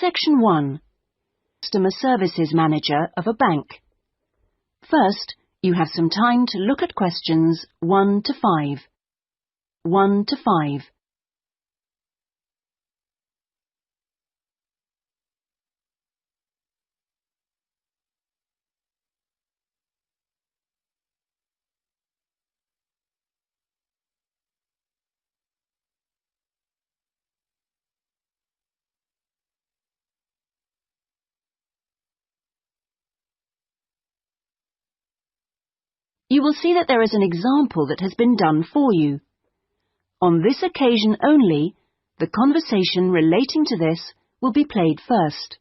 Section 1. Customer Services Manager of a bank. First, you have some time to look at questions 1 to 5. 1 to 5. You will see that there is an example that has been done for you. On this occasion only, the conversation relating to this will be played first.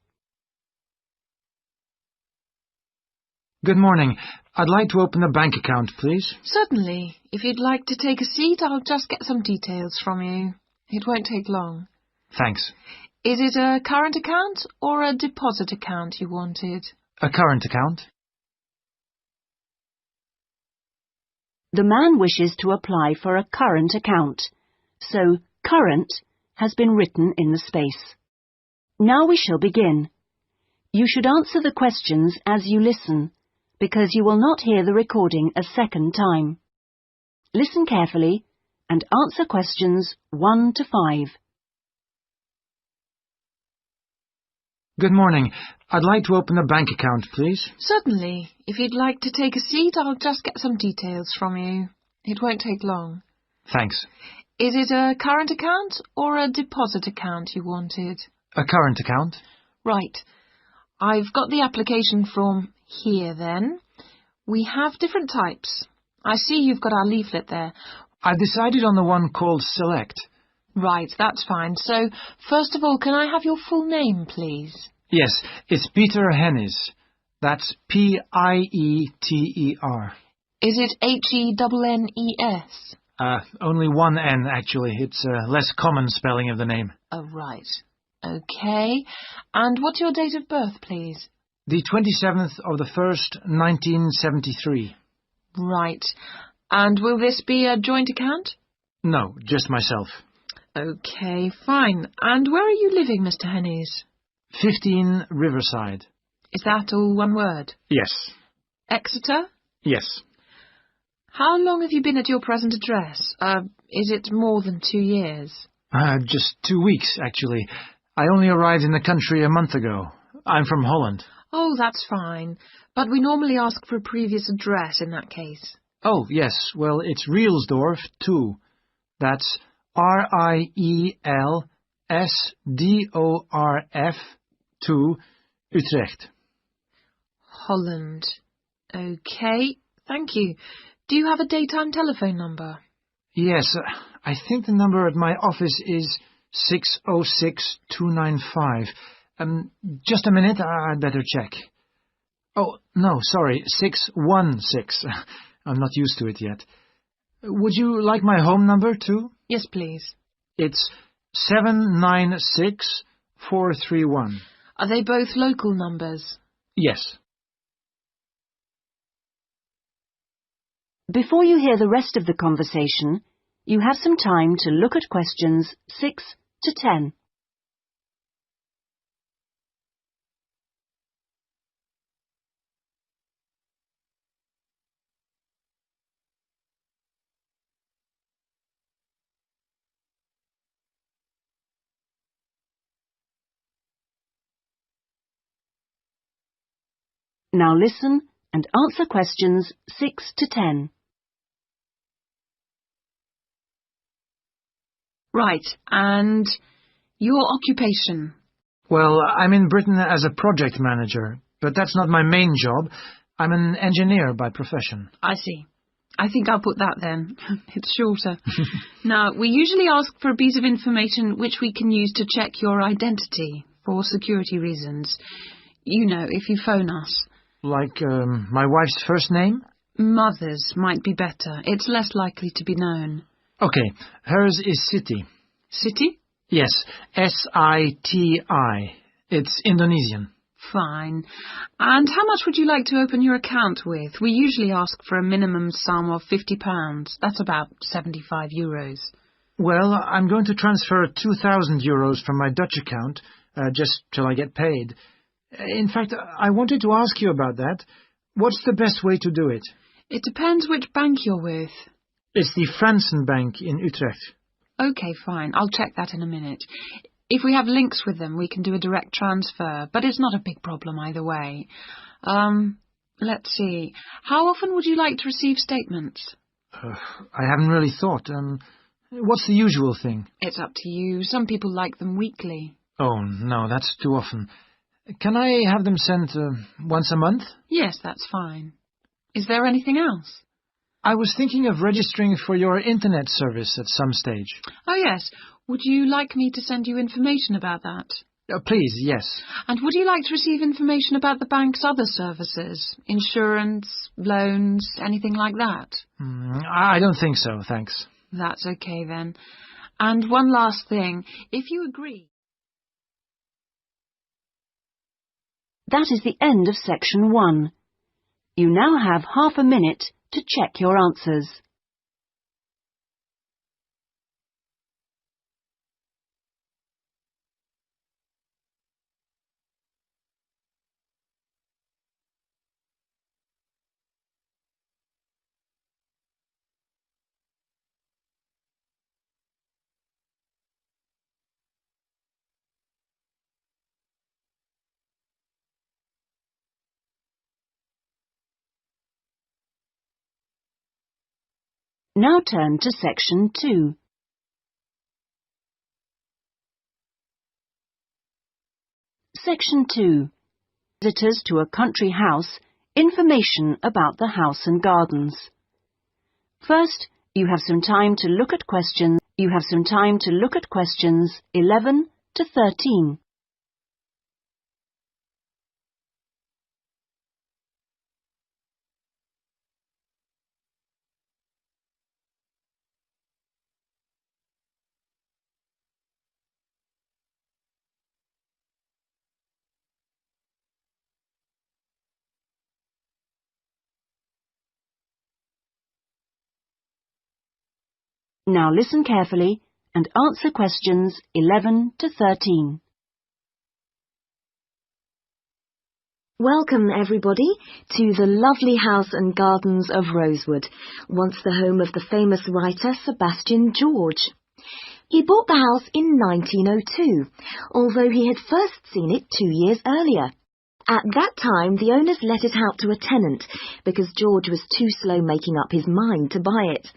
Good morning. I'd like to open a bank account, please. Certainly. If you'd like to take a seat, I'll just get some details from you. It won't take long. Thanks. Is it a current account or a deposit account you wanted? A current account? The man wishes to apply for a current account, so current has been written in the space. Now we shall begin. You should answer the questions as you listen, because you will not hear the recording a second time. Listen carefully and answer questions 1 to 5. Good morning. I'd like to open a bank account, please. Certainly. If you'd like to take a seat, I'll just get some details from you. It won't take long. Thanks. Is it a current account or a deposit account you wanted? A current account? Right. I've got the application form here then. We have different types. I see you've got our leaflet there. I've decided on the one called Select. Right, that's fine. So, first of all, can I have your full name, please? Yes, it's Peter Hennis. That's P-I-E-T-E-R. Is it H-E-N-N-E-S? Only one N, actually. It's a less common spelling of the name. Oh, right. Okay. And what's your date of birth, please? The 27th of the 1st, 1973. Right. And will this be a joint account? No, just myself. Okay, fine. And where are you living, Mr. Hennis? 15 Riverside. Is that all one word? Yes. Exeter? Yes. How long have you been at your present address? Is it more than 2 years? Just 2 weeks, actually. I only arrived in the country a month ago. I'm from Holland. Oh, that's fine. But we normally ask for a previous address in that case. Oh, yes. Well, it's Rielsdorf 2. That's R-I-E-L-S-D-O-R-F 2, Utrecht. Holland. Okay, thank you. Do you have a daytime telephone number? Yes, I think the number at my office is 606-295. Just a minute, I'd better check. Oh, no, sorry, 616. I'm not used to it yet. Would you like my home number, too? Yes, please. It's 796431. Are they both local numbers? Yes. Before you hear the rest of the conversation, you have some time to look at questions 6 to 10. Now listen and answer questions 6 to 10. Right, and your occupation? Well, I'm in Britain as a project manager, but that's not my main job. I'm an engineer by profession. I see. I think I'll put that then. It's shorter. Now, we usually ask for a piece of information which we can use to check your identity for security reasons. You know, if you phone us. Like my wife's first name? Mother's might be better. It's less likely to be known. Okay, hers is Siti. Siti? Yes, S-I-T-I. It's Indonesian. Fine. And how much would you like to open your account with? We usually ask for a minimum sum of £50. That's about €75. Well, I'm going to transfer 2,000 euros from my Dutch account just till I get paid. In fact, I wanted to ask you about that. What's the best way to do it? It depends which bank you're with. It's the Fransen Bank in Utrecht. OK, fine. I'll check that in a minute. If we have links with them, we can do a direct transfer, but it's not a big problem either way. Let's see. How often would you like to receive statements? I haven't really thought. What's the usual thing? It's up to you. Some people like them weekly. Oh, no, that's too often. Can I have them sent once a month? Yes, that's fine. Is there anything else? I was thinking of registering for your internet service at some stage. Oh, yes. Would you like me to send you information about that? Please, yes. And would you like to receive information about the bank's other services? Insurance, loans, anything like that? I don't think so, thanks. That's okay then. And one last thing. If you agree... That is the end of section 1. You now have half a minute to check your answers. Now turn to section 2. Section 2. Visitors to a country house, information about the house and gardens. First, you have some time to look at questions. 11 to 13. Now listen carefully and answer questions 11 to 13. Welcome, everybody, to the lovely house and gardens of Rosewood, once the home of the famous writer Sebastian George. He bought the house in 1902, although he had first seen it 2 years earlier. At that time, the owners let it out to a tenant because George was too slow making up his mind to buy it.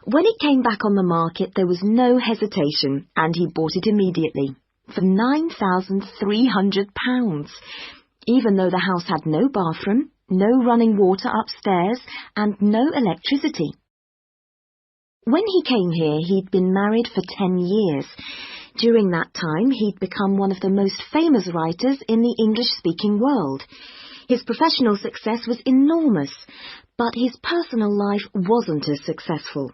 When it came back on the market, there was no hesitation, and he bought it immediately for £9,300. Even though the house had no bathroom, no running water upstairs, and no electricity. When he came here, he'd been married for 10 years. During that time, he'd become one of the most famous writers in the English-speaking world. His professional success was enormous, but his personal life wasn't as successful.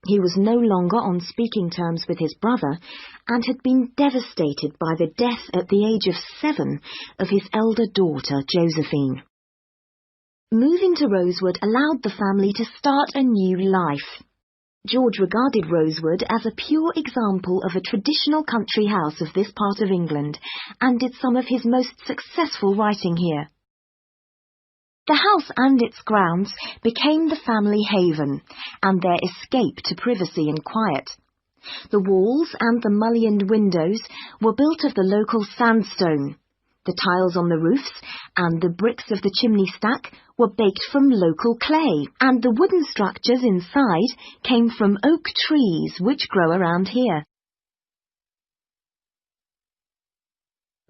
He was no longer on speaking terms with his brother and had been devastated by the death at the age of 7 of his elder daughter, Josephine. Moving to Rosewood allowed the family to start a new life. George regarded Rosewood as a pure example of a traditional country house of this part of England and did some of his most successful writing here. The house and its grounds became the family haven and their escape to privacy and quiet. The walls and the mullioned windows were built of the local sandstone. The tiles on the roofs and the bricks of the chimney stack were baked from local clay, and the wooden structures inside came from oak trees which grow around here.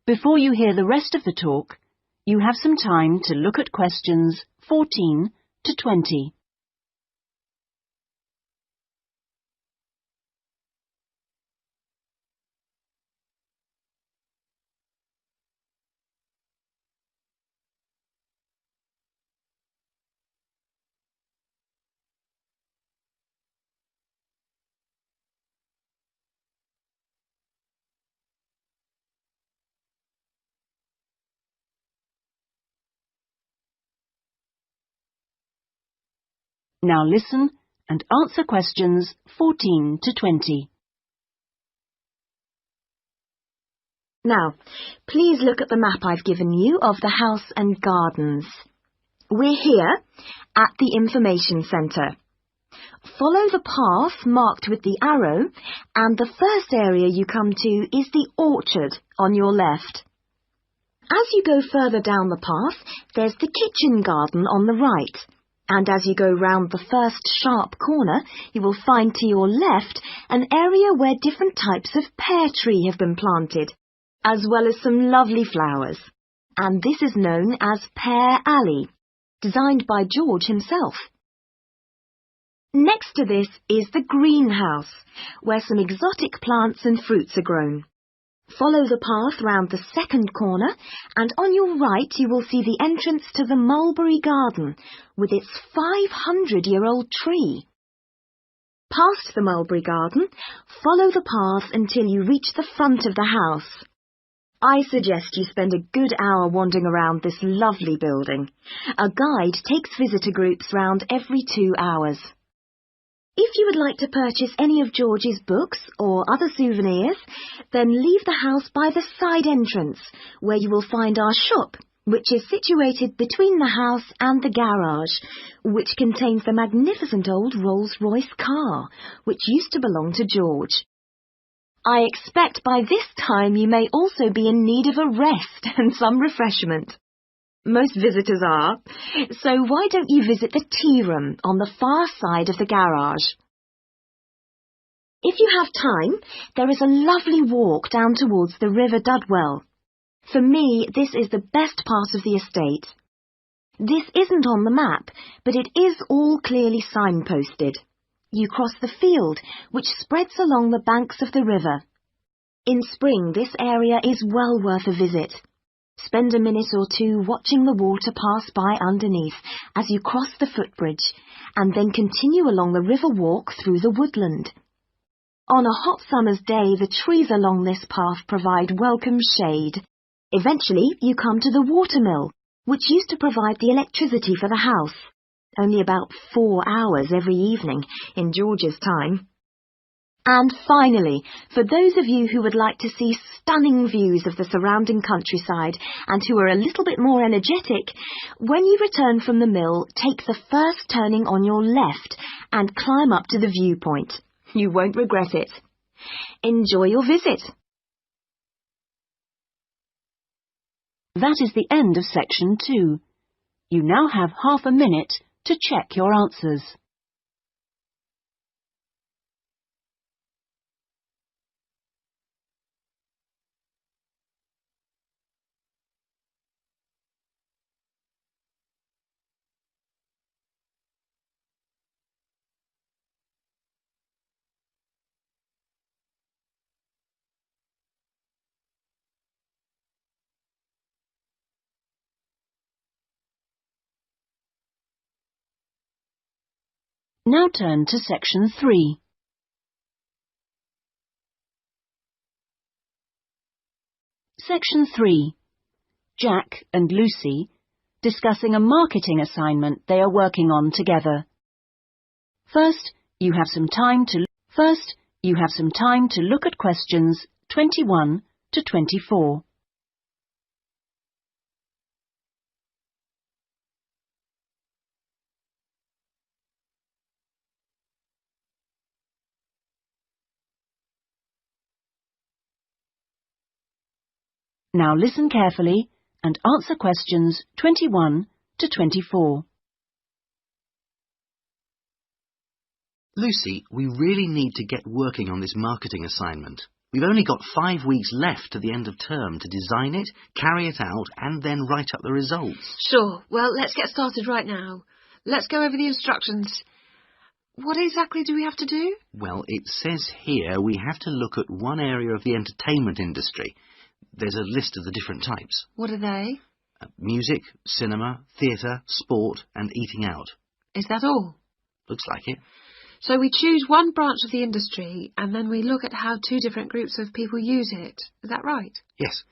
Before you hear the rest of the talk, you have some time to look at questions 14 to 20. Now listen and answer questions 14 to 20. Now, please look at the map I've given you of the house and gardens. We're here at the information centre. Follow the path marked with the arrow, and the first area you come to is the orchard on your left. As you go further down the path, there's the kitchen garden on the right, and as you go round the first sharp corner, you will find to your left an area where different types of pear tree have been planted, as well as some lovely flowers, and this is known as Pear Alley, designed by George himself. Next to this is the greenhouse, where some exotic plants and fruits are grown. Follow the path round the second corner, and on your right you will see the entrance to the mulberry garden, with its 500-year-old tree. Past the mulberry garden, follow the path until you reach the front of the house. I suggest you spend a good hour wandering around this lovely building. A guide takes visitor groups round every 2 hours. If you would like to purchase any of George's books or other souvenirs, then leave the house by the side entrance, where you will find our shop, which is situated between the house and the garage, which contains the magnificent old Rolls-Royce car, which used to belong to George. I expect by this time you may also be in need of a rest and some refreshment. Most visitors are, so why don't you visit the tea room on the far side of the garage? If you have time, there is a lovely walk down towards the River Dudwell. For me, this is the best part of the estate. This isn't on the map, but it is all clearly signposted. You cross the field, which spreads along the banks of the river. In spring, this area is well worth a visit. Spend a minute or two watching the water pass by underneath as you cross the footbridge, and then continue along the river walk through the woodland. On a hot summer's day, the trees along this path provide welcome shade. Eventually, you come to the watermill, which used to provide the electricity for the house. Only about 4 hours every evening in George's time. And finally, for those of you who would like to see stunning views of the surrounding countryside and who are a little bit more energetic, when you return from the mill, take the first turning on your left and climb up to the viewpoint. You won't regret it. Enjoy your visit. That is the end of section 2. You now have half a minute to check your answers. Now turn to section 3. Section 3. Jack and Lucy discussing a marketing assignment they are working on together. First, you have some time to look at questions 21 to 24. Now listen carefully and answer questions 21 to 24. Lucy, we really need to get working on this marketing assignment. We've only got 5 weeks left to the end of term to design it, carry it out, and then write up the results. Sure. Well, let's get started right now. Let's go over the instructions. What exactly do we have to do? Well, it says here we have to look at one area of the entertainment industry. There's a list of the different types. What are they? Music, cinema, theatre, sport, and eating out. Is that all? Looks like it. So we choose one branch of the industry and then we look at how 2 different groups of people use it. Is that right? Yes.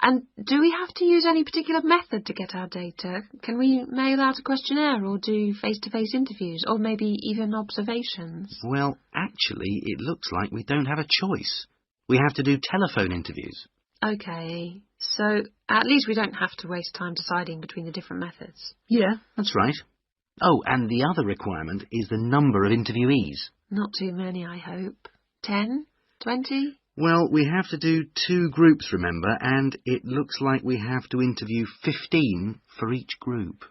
And do we have to use any particular method to get our data? Can we mail out a questionnaire or do face-to-face interviews or maybe even observations? Well, actually, it looks like we don't have a choice. We have to do telephone interviews. OK, so at least we don't have to waste time deciding between the different methods. Yeah, that's right. Oh, and the other requirement is the number of interviewees. Not too many, I hope. 10? 20? Well, we have to do 2 groups, remember, and it looks like we have to interview 15 for each group.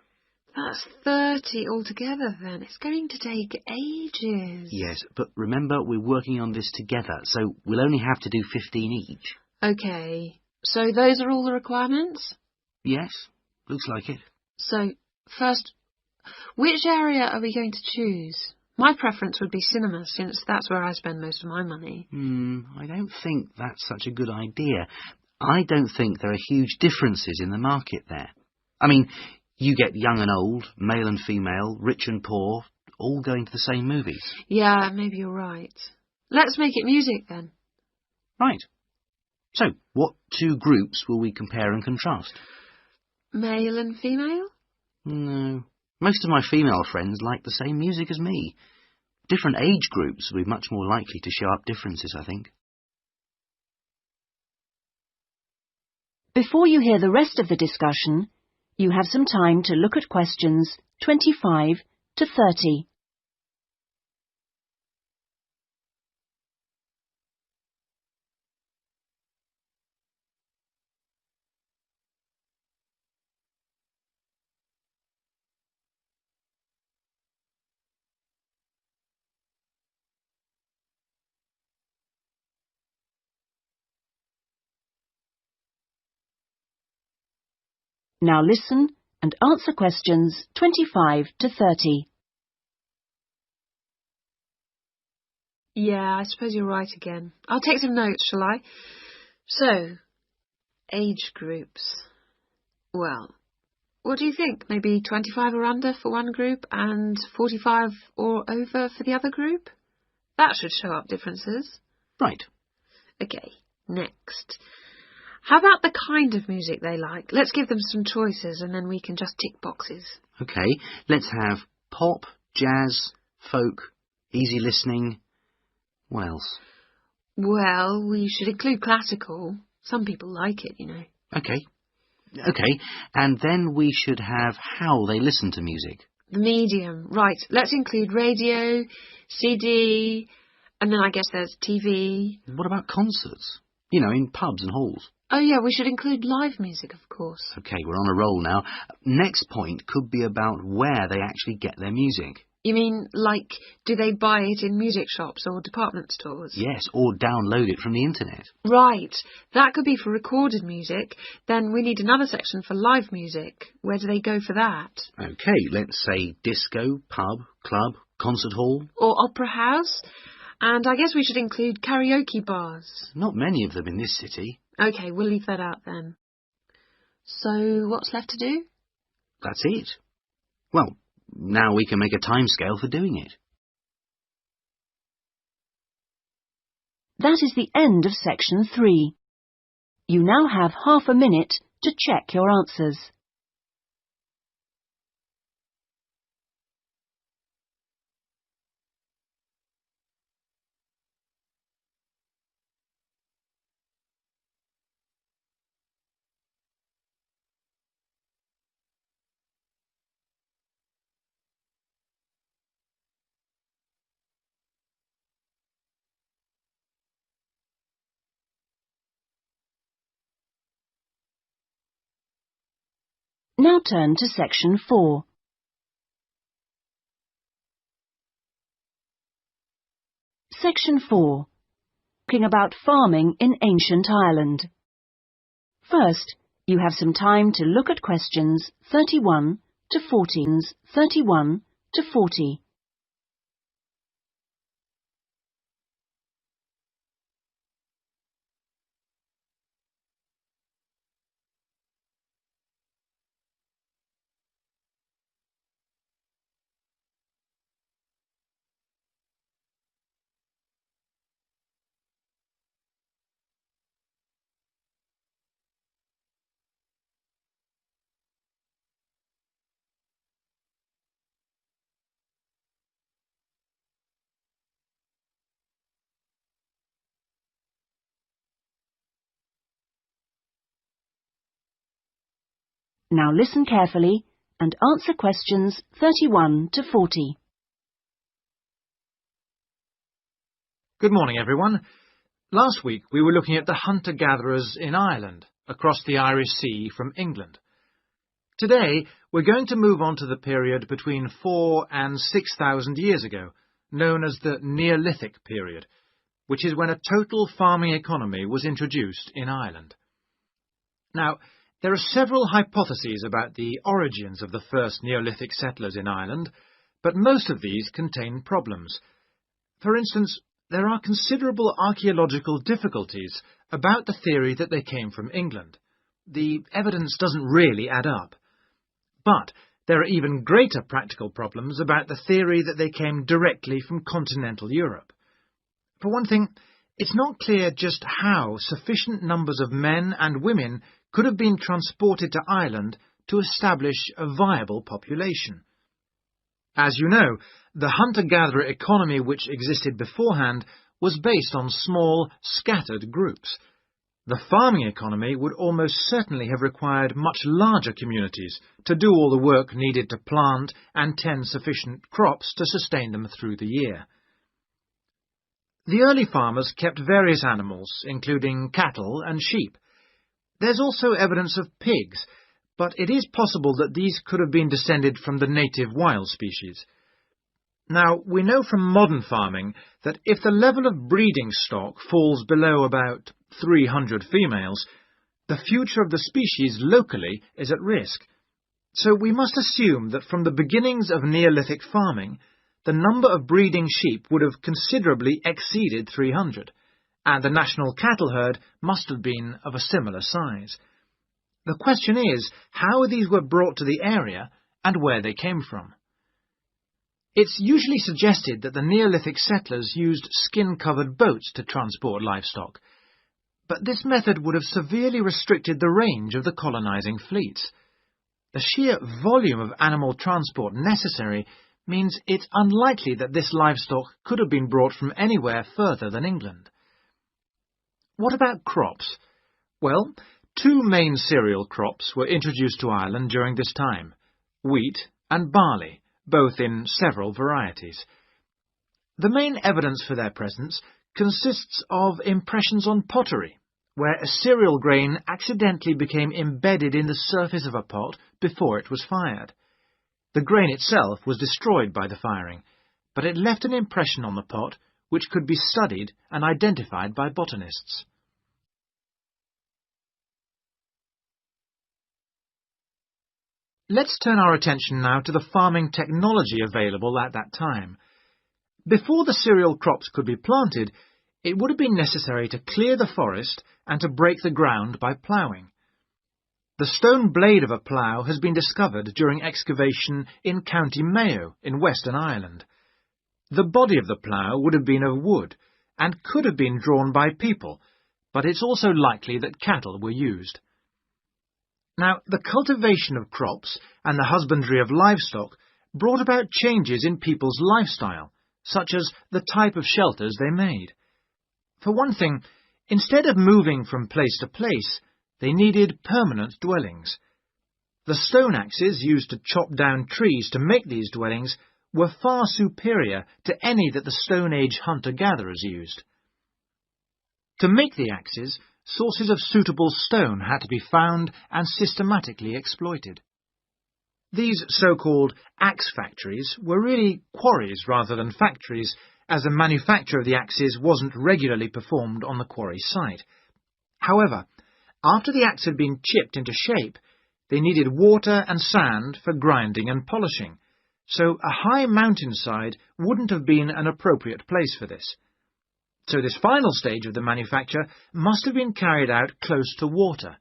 That's 30 altogether then. It's going to take ages. Yes, but remember we're working on this together, so we'll only have to do 15 each. OK, so those are all the requirements? Yes, looks like it. So, first, which area are we going to choose? My preference would be cinema, since that's where I spend most of my money. I don't think that's such a good idea. I don't think there are huge differences in the market there. I mean, you get young and old, male and female, rich and poor, all going to the same movies. Yeah, maybe you're right. Let's make it music then. Right. So, what 2 groups will we compare and contrast? Male and female? No. Most of my female friends like the same music as me. Different age groups will be much more likely to show up differences, I think. Before you hear the rest of the discussion, you have some time to look at questions 25 to 30. Now listen and answer questions 25 to 30. Yeah, I suppose you're right again. I'll take some notes, shall I? So, age groups. Well, what do you think? Maybe 25 or under for one group and 45 or over for the other group? That should show up differences. Right. OK, next. How about the kind of music they like? Let's give them some choices and then we can just tick boxes. OK, let's have pop, jazz, folk, easy listening. What else? Well, we should include classical. Some people like it, you know. OK, and then we should have how they listen to music. The medium. Right, let's include radio, CD, and then I guess there's TV. What about concerts? You know, in pubs and halls. Oh yeah, we should include live music, of course. OK, we're on a roll now. Next point could be about where they actually get their music. You mean, like, do they buy it in music shops or department stores? Yes, or download it from the internet. Right, that could be for recorded music. Then we need another section for live music. Where do they go for that? OK, let's say disco, pub, club, concert hall. Or opera house. And I guess we should include karaoke bars. Not many of them in this city. OK, we'll leave that out then. So, what's left to do? That's it. Well, now we can make a timescale for doing it. That is the end of section 3. You now have half a minute to check your answers. Now turn to section 4. Section 4. Talking about farming in ancient Ireland. First, you have some time to look at questions 31 to 40. Now listen carefully and answer questions 31 to 40. Good morning, everyone. Last week we were looking at the hunter-gatherers in Ireland, across the Irish Sea from England. Today we're going to move on to the period between 4,000 and 6,000 years ago, known as the Neolithic period, which is when a total farming economy was introduced in Ireland. Now, there are several hypotheses about the origins of the first Neolithic settlers in Ireland, but most of these contain problems. For instance, there are considerable archaeological difficulties about the theory that they came from England. The evidence doesn't really add up. But there are even greater practical problems about the theory that they came directly from continental Europe. For one thing, it's not clear just how sufficient numbers of men and women could have been transported to Ireland to establish a viable population. As you know, the hunter-gatherer economy which existed beforehand was based on small, scattered groups. The farming economy would almost certainly have required much larger communities to do all the work needed to plant and tend sufficient crops to sustain them through the year. The early farmers kept various animals, including cattle and sheep. There's also evidence of pigs, but it is possible that these could have been descended from the native wild species. Now, we know from modern farming that if the level of breeding stock falls below about 300 females, the future of the species locally is at risk. So we must assume that from the beginnings of Neolithic farming, the number of breeding sheep would have considerably exceeded 300. And the national cattle herd must have been of a similar size. The question is how these were brought to the area and where they came from. It's usually suggested that the Neolithic settlers used skin-covered boats to transport livestock, but this method would have severely restricted the range of the colonizing fleets. The sheer volume of animal transport necessary means it's unlikely that this livestock could have been brought from anywhere further than England. What about crops? Well, two main cereal crops were introduced to Ireland during this time, wheat and barley, both in several varieties. The main evidence for their presence consists of impressions on pottery, where a cereal grain accidentally became embedded in the surface of a pot before it was fired. The grain itself was destroyed by the firing, but it left an impression on the pot which could be studied and identified by botanists. Let's turn our attention now to the farming technology available at that time. Before the cereal crops could be planted, it would have been necessary to clear the forest and to break the ground by ploughing. The stone blade of a plough has been discovered during excavation in County Mayo in Western Ireland. The body of the plough would have been of wood and could have been drawn by people, but it's also likely that cattle were used. Now, the cultivation of crops and the husbandry of livestock brought about changes in people's lifestyle, such as the type of shelters they made. For one thing, instead of moving from place to place, they needed permanent dwellings. The stone axes used to chop down trees to make these dwellings were far superior to any that the Stone Age hunter-gatherers used. To make the axes, sources of suitable stone had to be found and systematically exploited. These so-called axe factories were really quarries rather than factories, as the manufacture of the axes wasn't regularly performed on the quarry site. However, after the axe had been chipped into shape, they needed water and sand for grinding and polishing, so a high mountainside wouldn't have been an appropriate place for this. So this final stage of the manufacture must have been carried out close to water,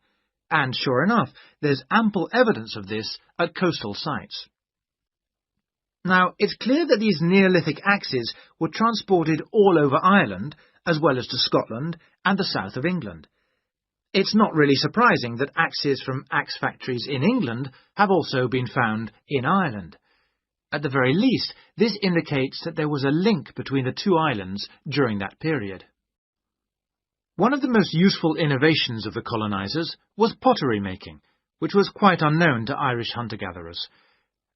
and sure enough, there's ample evidence of this at coastal sites. Now, it's clear that these Neolithic axes were transported all over Ireland, as well as to Scotland and the south of England. It's not really surprising that axes from axe factories in England have also been found in Ireland. At the very least, this indicates that there was a link between the two islands during that period. One of the most useful innovations of the colonizers was pottery making, which was quite unknown to Irish hunter-gatherers.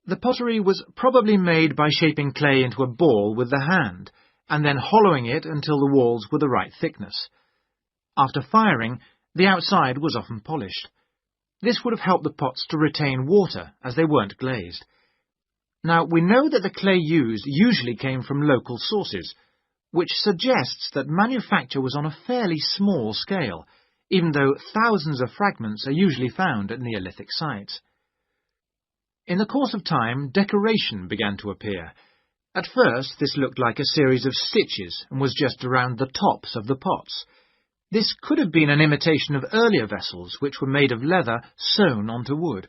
The pottery was probably made by shaping clay into a ball with the hand, and then hollowing it until the walls were the right thickness. After firing, the outside was often polished. This would have helped the pots to retain water, as they weren't glazed. Now, we know that the clay used usually came from local sources, which suggests that manufacture was on a fairly small scale, even though thousands of fragments are usually found at Neolithic sites. In the course of time, decoration began to appear. At first, this looked like a series of stitches and was just around the tops of the pots. This could have been an imitation of earlier vessels, which were made of leather sewn onto wood.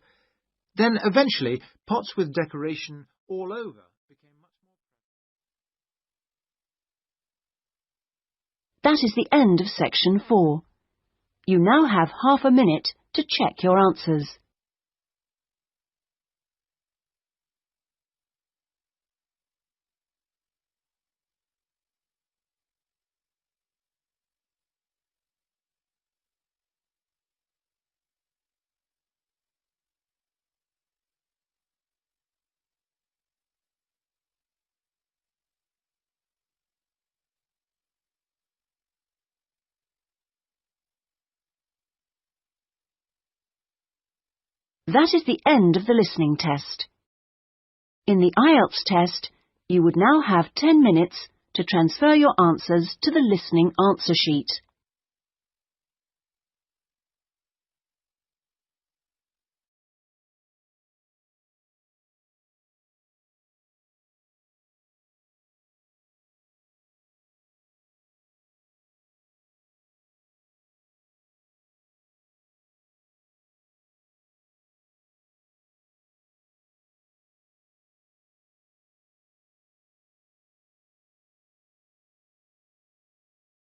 Then, eventually, pots with decoration all over became much more... That is the end of section 4. You now have half a minute to check your answers. That is the end of the listening test. In the IELTS test, you would now have 10 minutes to transfer your answers to the listening answer sheet.